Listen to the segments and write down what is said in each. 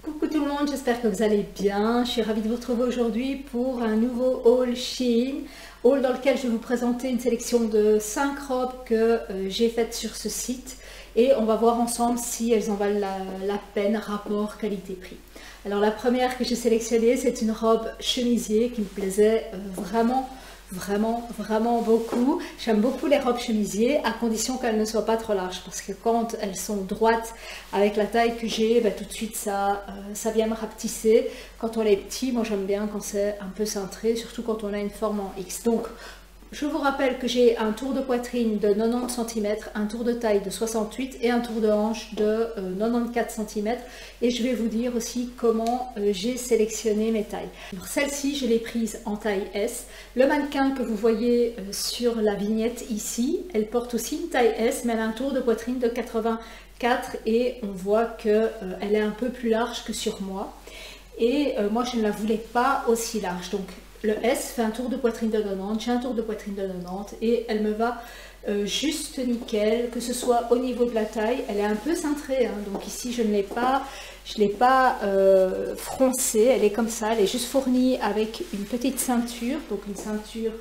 Coucou tout le monde, j'espère que vous allez bien. Je suis ravie de vous retrouver aujourd'hui pour un nouveau haul Shein. Haul dans lequel je vais vous présenter une sélection de 5 robes que j'ai faites sur ce site. Et on va voir ensemble si elles en valent la peine, rapport qualité-prix. Alors la première que j'ai sélectionnée, c'est une robe chemisier qui me plaisait vraiment beaucoup. J'aime beaucoup les robes chemisiers à condition qu'elles ne soient pas trop larges, parce que quand elles sont droites avec la taille que j'ai, tout de suite ça vient me rapetisser. Quand on est petit, moi j'aime bien quand c'est un peu cintré, surtout quand on a une forme en X. Donc je vous rappelle que j'ai un tour de poitrine de 90 cm, un tour de taille de 68 et un tour de hanche de 94 cm. Et je vais vous dire aussi comment j'ai sélectionné mes tailles. Alors celle-ci, je l'ai prise en taille S. Le mannequin que vous voyez sur la vignette ici, elle porte aussi une taille S, mais elle a un tour de poitrine de 84 et on voit qu'elle est un peu plus large que sur moi. Et moi, je ne la voulais pas aussi large. Donc, le S fait un tour de poitrine de 90, j'ai un tour de poitrine de 90 et elle me va juste nickel, que ce soit au niveau de la taille. Elle est un peu cintrée, hein, donc ici je ne l'ai pas, froncée, elle est comme ça, elle est juste fournie avec une petite ceinture, donc une ceinture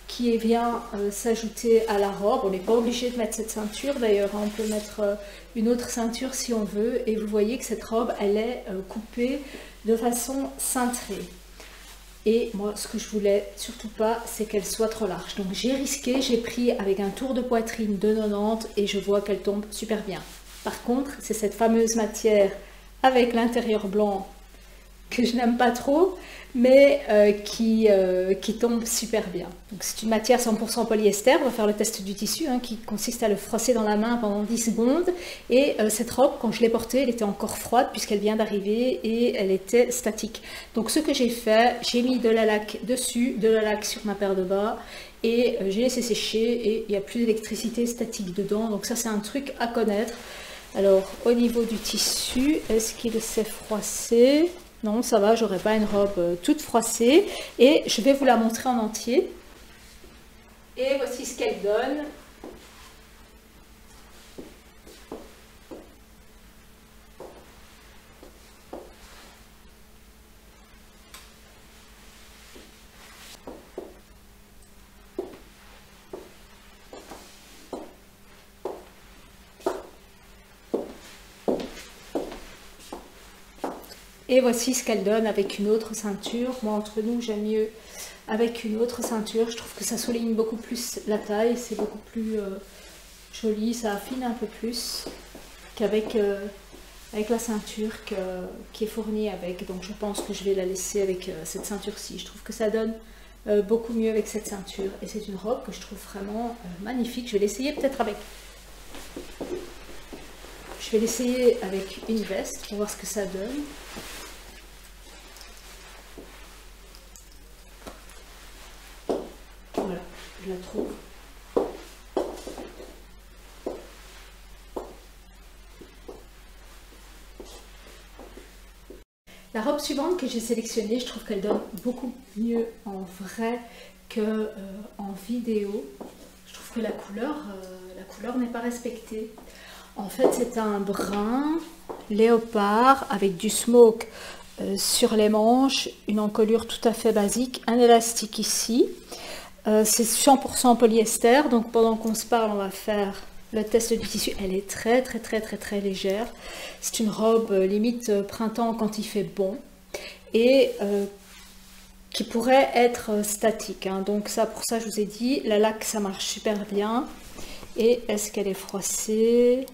qui vient s'ajouter à la robe. On n'est pas obligé de mettre cette ceinture d'ailleurs, hein, on peut mettre une autre ceinture si on veut, et vous voyez que cette robe elle est coupée de façon cintrée. Et moi, ce que je voulais surtout pas, c'est qu'elle soit trop large. Donc j'ai risqué, j'ai pris avec un tour de poitrine de 90 et je vois qu'elle tombe super bien. Par contre, c'est cette fameuse matière avec l'intérieur blanc que je n'aime pas trop, mais qui tombe super bien. Donc c'est une matière 100% polyester. On va faire le test du tissu, hein, qui consiste à le froisser dans la main pendant 10 secondes. Et cette robe, quand je l'ai portée, elle était encore froide puisqu'elle vient d'arriver et elle était statique. Donc ce que j'ai fait, j'ai mis de la laque dessus, de la laque sur ma paire de bas et j'ai laissé sécher et il n'y a plus d'électricité statique dedans. Donc ça c'est un truc à connaître. Alors au niveau du tissu, est-ce qu'il s'est froissé ? Non, ça va, j'aurai pas une robe toute froissée. Et je vais vous la montrer en entier. Et voici ce qu'elle donne. Et voici ce qu'elle donne avec une autre ceinture. Moi, entre nous, j'aime mieux avec une autre ceinture. Je trouve que ça souligne beaucoup plus la taille. C'est beaucoup plus joli. Ça affine un peu plus qu'avec avec la ceinture qui est fournie avec. Donc, je pense que je vais la laisser avec cette ceinture-ci. Je trouve que ça donne beaucoup mieux avec cette ceinture. Et c'est une robe que je trouve vraiment magnifique. Je vais l'essayer peut-être avec... Je vais l'essayer avec une veste pour voir ce que ça donne. Voilà, je la trouve. La robe suivante que j'ai sélectionnée, je trouve qu'elle donne beaucoup mieux en vrai qu'en vidéo. Je trouve que la couleur n'est pas respectée. En fait, c'est un brun léopard avec du smoke sur les manches, une encolure tout à fait basique, un élastique ici. C'est 100% polyester, donc pendant qu'on se parle, on va faire le test du tissu. Elle est très légère. C'est une robe limite printemps quand il fait bon et qui pourrait être statique, hein. Donc ça, pour ça, je vous ai dit, la laque, ça marche super bien. Et est-ce qu'elle est froissée?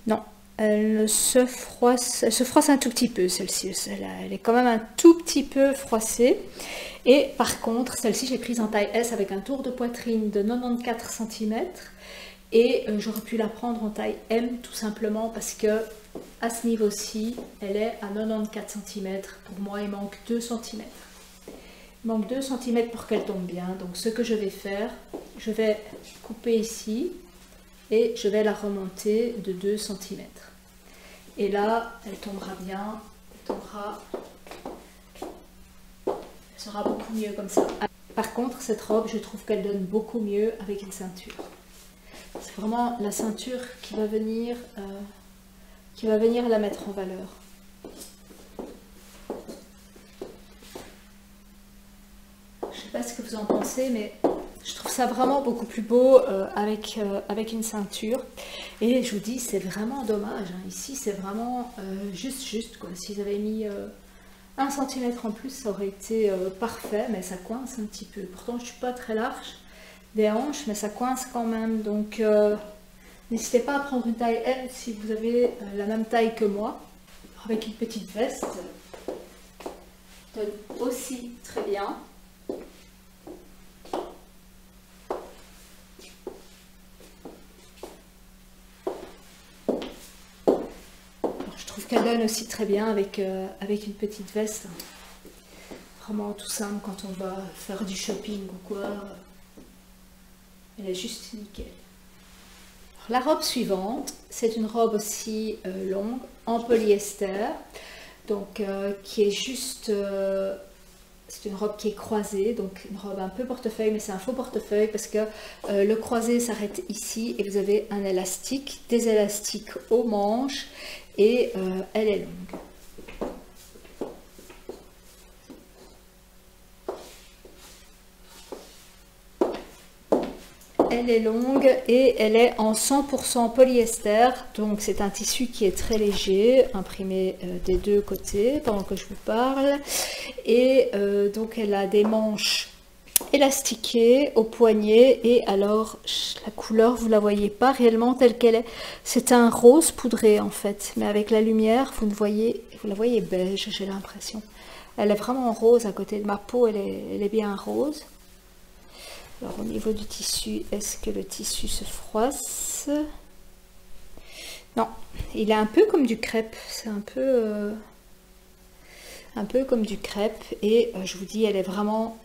Non, elle se froisse un tout petit peu, celle-ci. Elle est quand même un tout petit peu froissée. Et par contre, celle-ci, je l'ai prise en taille S avec un tour de poitrine de 94 cm. Et j'aurais pu la prendre en taille M tout simplement parce que à ce niveau-ci, elle est à 94 cm. Pour moi, il manque 2 cm. Il manque 2 cm pour qu'elle tombe bien. Donc ce que je vais faire, je vais couper ici et je vais la remonter de 2 cm. Et là, elle tombera bien, elle sera beaucoup mieux comme ça. Par contre, cette robe, je trouve qu'elle donne beaucoup mieux avec une ceinture. C'est vraiment la ceinture qui va venir qui va venir la mettre en valeur. Je ne sais pas ce que vous en pensez, mais je trouve ça vraiment beaucoup plus beau avec une ceinture. Et je vous dis, c'est vraiment dommage. Hein. Ici, c'est vraiment juste, quoi. S'ils avaient mis 1 cm en plus, ça aurait été parfait, mais ça coince un petit peu. Pourtant, je ne suis pas très large des hanches, mais ça coince quand même. Donc, n'hésitez pas à prendre une taille M si vous avez la même taille que moi. Avec une petite veste, donne aussi très bien. Qu'elle donne aussi très bien avec une petite veste. Vraiment tout simple quand on va faire du shopping ou quoi. Elle est juste nickel. Alors, la robe suivante, c'est une robe aussi longue en polyester. Donc qui est juste... c'est une robe qui est croisée, donc une robe un peu portefeuille, mais c'est un faux portefeuille parce que le croisé s'arrête ici et vous avez un élastique, des élastiques aux manches et elle est longue. Elle est longue et elle est en 100% polyester, donc c'est un tissu qui est très léger, imprimé des deux côtés pendant que je vous parle. Et donc elle a des manches élastiquées au poignet et alors la couleur vous la voyez pas réellement telle qu'elle est. C'est un rose poudré en fait, mais avec la lumière vous la voyez beige, j'ai l'impression. Elle est vraiment rose à côté de ma peau, elle est bien rose. Alors au niveau du tissu, est-ce que le tissu se froisse? Non, il est un peu comme du crêpe, c'est un peu comme du crêpe et je vous dis, elle est vraiment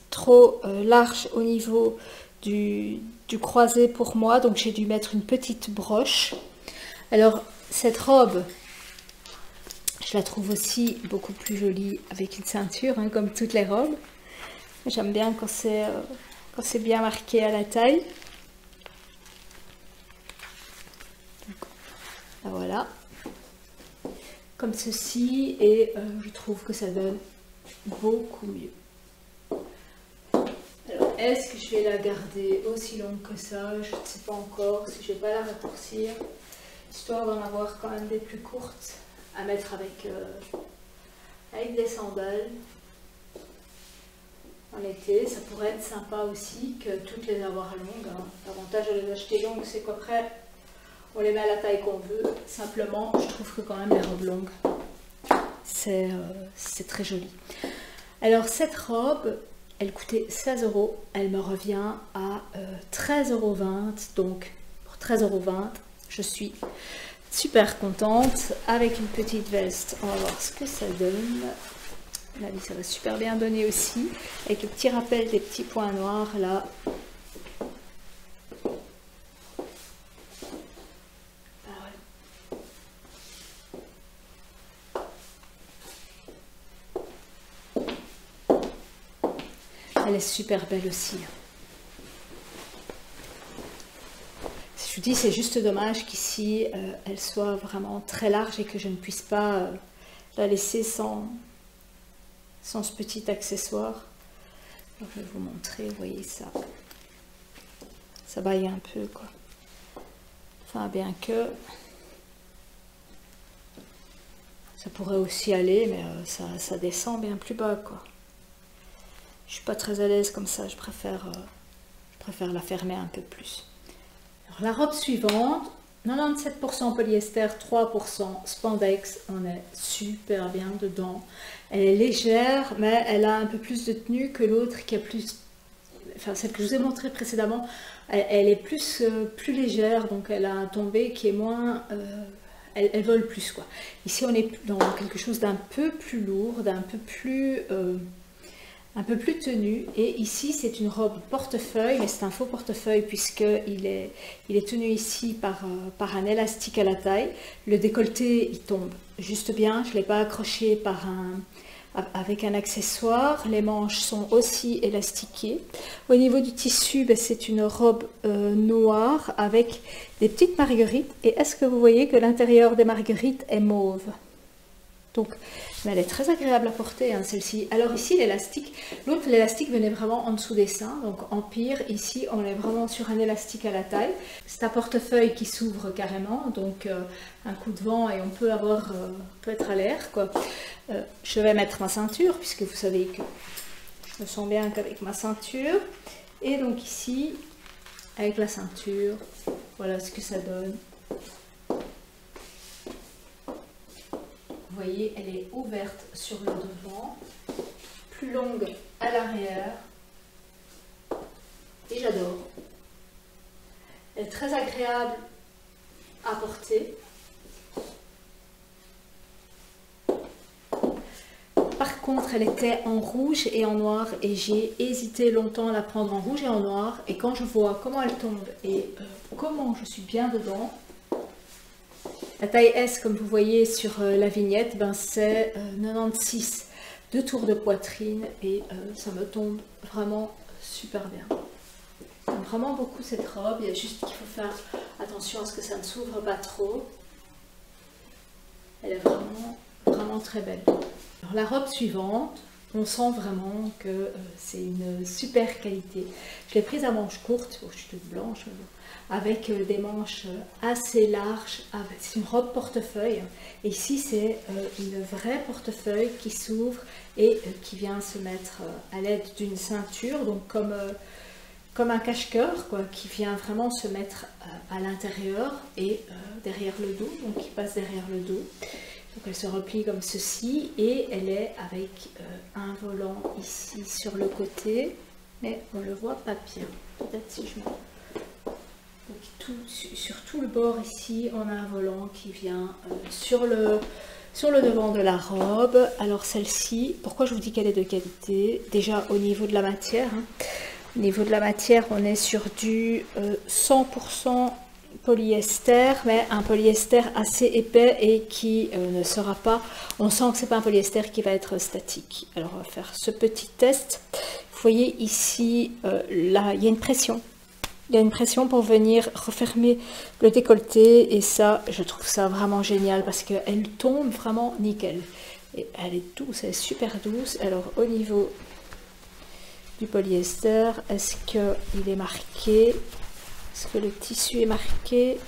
trop large au niveau du croisé pour moi, donc j'ai dû mettre une petite broche. Alors cette robe, je la trouve aussi beaucoup plus jolie avec une ceinture, hein, comme toutes les robes. J'aime bien quand c'est bien marqué à la taille. Donc, voilà. Comme ceci, et je trouve que ça donne beaucoup mieux. Alors, est-ce que je vais la garder aussi longue que ça? Je ne sais pas encore si je ne vais pas la raccourcir, histoire d'en avoir quand même des plus courtes à mettre avec des sandales. En été, ça pourrait être sympa aussi que toutes les avoir longues. Hein. L'avantage de les acheter longues, c'est qu'après, on les met à la taille qu'on veut. Simplement, je trouve que quand même les robes longues, c'est très joli. Alors cette robe, elle coûtait 16 €. Elle me revient à 13,20 €. Donc pour 13,20 €, je suis super contente. Avec une petite veste, on va voir ce que ça donne. Là, ça va super bien donner aussi, avec le petit rappel des petits points noirs là. Elle est super belle aussi. Je vous dis, c'est juste dommage qu'ici, elle soit vraiment très large et que je ne puisse pas la laisser sans ce petit accessoire. Alors, je vais vous montrer, vous voyez ça. Ça baille un peu, quoi. Enfin, bien que ça pourrait aussi aller, mais ça descend bien plus bas, quoi. Je suis pas très à l'aise comme ça, je préfère la fermer un peu plus. Alors, la robe suivante, 97% polyester, 3% spandex, on est super bien dedans. Elle est légère, mais elle a un peu plus de tenue que l'autre qui a plus... Enfin, celle que je vous ai montrée précédemment, elle est plus légère, donc elle a un tombé qui est moins... elle vole plus, quoi. Ici, on est dans quelque chose d'un peu plus lourd, d'un peu plus... un peu plus tenu, et ici c'est une robe portefeuille, mais c'est un faux portefeuille puisqu'il est tenu ici par un élastique à la taille. Le décolleté il tombe juste bien, je ne l'ai pas accroché par avec un accessoire. Les manches sont aussi élastiquées. Au niveau du tissu, ben, c'est une robe noire avec des petites marguerites. Et est-ce que vous voyez que l'intérieur des marguerites est mauve? Donc, elle est très agréable à porter, hein, celle-ci. Alors ici, l'élastique, l'autre, l'élastique venait vraiment en dessous des seins. Donc Empire, ici, on est vraiment sur un élastique à la taille. C'est un portefeuille qui s'ouvre carrément, donc un coup de vent et on peut être à l'air, quoi. Je vais mettre ma ceinture, puisque vous savez que je me sens bien qu'avec ma ceinture. Et donc ici, avec la ceinture, voilà ce que ça donne. Vous voyez, elle est ouverte sur le devant, plus longue à l'arrière, et j'adore. Elle est très agréable à porter. Par contre, elle était en rouge et en noir, et j'ai hésité longtemps à la prendre en rouge et en noir, et quand je vois comment elle tombe et comment je suis bien dedans, la taille S, comme vous voyez sur la vignette, ben c'est 96 de tours de poitrine et ça me tombe vraiment super bien. J'aime vraiment beaucoup cette robe, il y a juste qu'il faut faire attention à ce que ça ne s'ouvre pas trop. Elle est vraiment très belle. Alors la robe suivante, on sent vraiment que c'est une super qualité. Je l'ai prise à manches courtes, je suis toute blanche, mais bon, avec des manches assez larges. C'est une robe portefeuille. Et ici, c'est une vraie portefeuille qui s'ouvre et qui vient se mettre à l'aide d'une ceinture, donc comme un cache-cœur, quoi, qui vient vraiment se mettre à l'intérieur et derrière le dos, donc qui passe derrière le dos. Donc elle se replie comme ceci et elle est avec un volant ici sur le côté, mais on le voit pas bien. Peut-être si je mets... Donc sur tout le bord ici, on a un volant qui vient sur le devant de la robe. Alors celle-ci, pourquoi je vous dis qu'elle est de qualité? Déjà au niveau de la matière, hein. Au niveau de la matière, on est sur du 100% polyester, mais un polyester assez épais et qui ne sera pas, on sent que c'est pas un polyester qui va être statique. Alors on va faire ce petit test. Vous voyez ici, là, il y a une pression. Il y a une pression pour venir refermer le décolleté et ça, je trouve ça vraiment génial parce qu'elle tombe vraiment nickel. Et elle est douce, elle est super douce. Alors au niveau du polyester, est-ce qu'il est marqué? Est-ce que le tissu est marqué?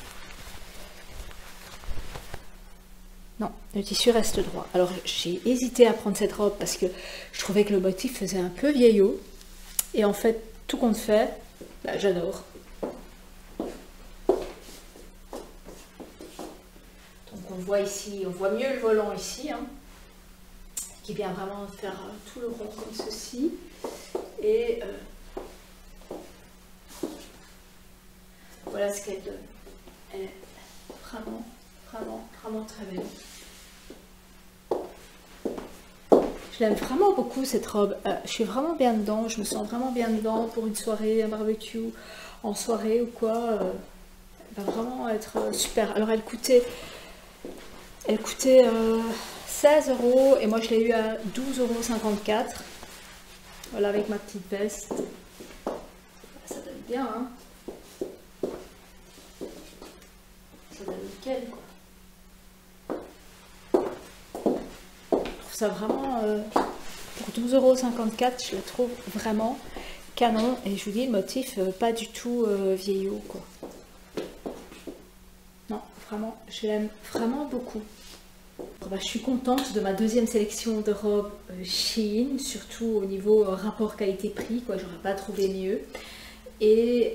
Non, le tissu reste droit. Alors j'ai hésité à prendre cette robe parce que je trouvais que le motif faisait un peu vieillot. Et en fait, tout compte fait, bah, j'adore. Donc on voit ici, on voit mieux le volant ici, hein, qui vient vraiment faire tout le rond comme ceci. Et voilà ce qu'elle donne. Elle est vraiment très belle. Je l'aime vraiment beaucoup cette robe. Je suis vraiment bien dedans. Je me sens vraiment bien dedans pour une soirée, un barbecue en soirée ou quoi. Elle va vraiment être super. Alors elle coûtait 16 € et moi je l'ai eu à 12,54 €. Voilà, avec ma petite veste. Ça donne bien, hein. Ça donne nickel, quoi. Je trouve ça vraiment... pour 12,54 €, je la trouve vraiment canon. Et je vous dis, le motif, pas du tout vieillot, quoi. Non, vraiment, je l'aime vraiment beaucoup. Bah, je suis contente de ma deuxième sélection de robes Shein, surtout au niveau rapport qualité-prix, quoi, j'aurais pas trouvé mieux. Et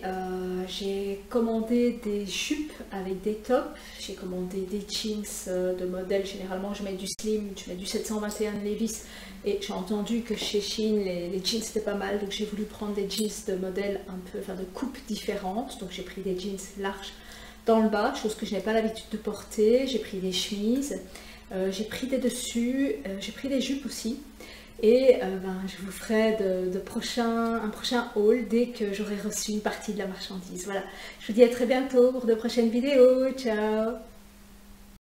j'ai commandé des jupes avec des tops, j'ai commandé des jeans de modèle, généralement je mets du slim, je mets du 721 Levi's, et j'ai entendu que chez Shein les jeans c'était pas mal, donc j'ai voulu prendre des jeans de modèle un peu, enfin de coupes différentes, donc j'ai pris des jeans larges dans le bas, chose que je n'ai pas l'habitude de porter, j'ai pris des chemises, j'ai pris des dessus, j'ai pris des jupes aussi. Et je vous ferai un prochain haul dès que j'aurai reçu une partie de la marchandise. Voilà, je vous dis à très bientôt pour de prochaines vidéos. Ciao!